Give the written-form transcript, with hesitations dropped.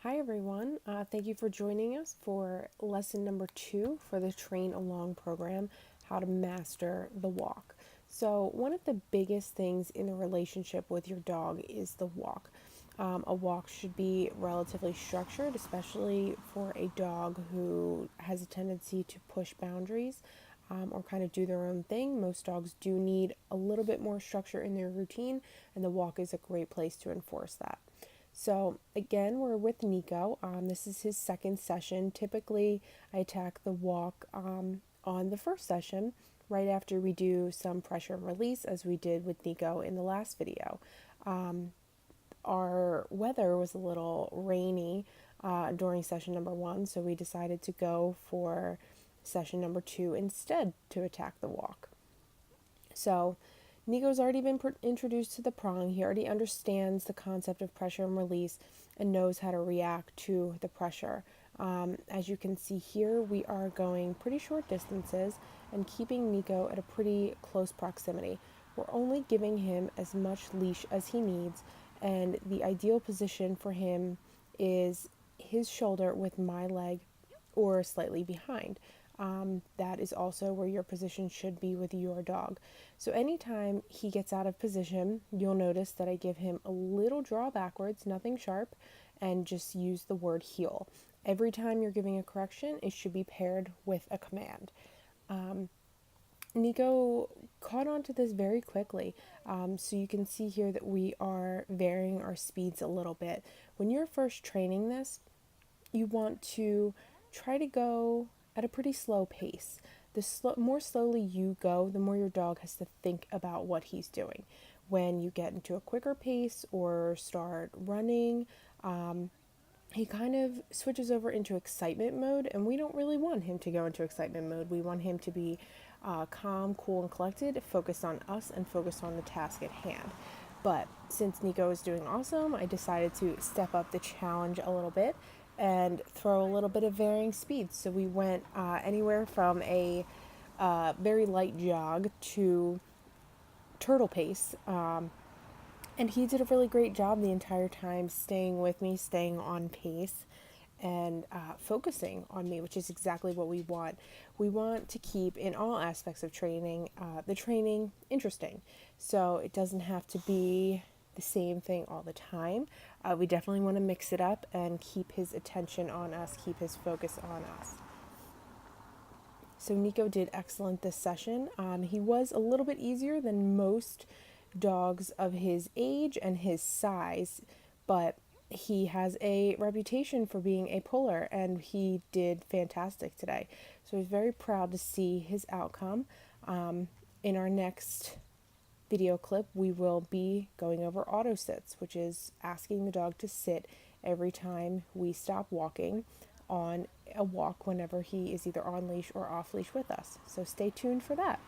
Hi everyone, thank you for joining us for lesson number 2 for the Train Along program, How to Master the Walk. So one of the biggest things in the relationship with your dog is the walk. A walk should be relatively structured, especially for a dog who has a tendency to push boundaries or kind of do their own thing. Most dogs do need a little bit more structure in their routine, and the walk is a great place to enforce that. So again, we're with Nico. This is his second session. Typically, I attack the walk on the first session right after we do some pressure and release, as we did with Nico in the last video. Our weather was a little rainy during session number 1, so we decided to go for session number 2 instead to attack the walk. So Nico's already been introduced to the prong. He already understands the concept of pressure and release and knows how to react to the pressure. As you can see here, we are going pretty short distances and keeping Nico at a pretty close proximity. We're only giving him as much leash as he needs, and the ideal position for him is his shoulder with my leg or slightly behind. That is also where your position should be with your dog. So anytime he gets out of position, you'll notice that I give him a little draw backwards, nothing sharp, and just use the word heel. Every time you're giving a correction, it should be paired with a command. Nico caught on to this very quickly. So you can see here that we are varying our speeds a little bit. When you're first training this, you want to try to go at a pretty slow pace. The more slowly you go, the more your dog has to think about what he's doing. When you get into a quicker pace or start running, he kind of switches over into excitement mode, and we don't really want him to go into excitement mode. We want him to be calm, cool, and collected, focused on us, and focused on the task at hand. But since Nico is doing awesome, I decided to step up the challenge a little bit and throw a little bit of varying speeds. So we went anywhere from a very light jog to turtle pace. And he did a really great job the entire time, staying with me, staying on pace, and focusing on me, which is exactly what we want. We want to keep, in all aspects of training, the training interesting. So it doesn't have to be the same thing all the time. We definitely want to mix it up and keep his attention on us, keep his focus on us. So Nico did excellent this session. He was a little bit easier than most dogs of his age and his size, but he has a reputation for being a puller, and he did fantastic today. So I was very proud to see his outcome. In our next video clip, we will be going over auto sits, which is asking the dog to sit every time we stop walking on a walk whenever he is either on leash or off leash with us. So stay tuned for that.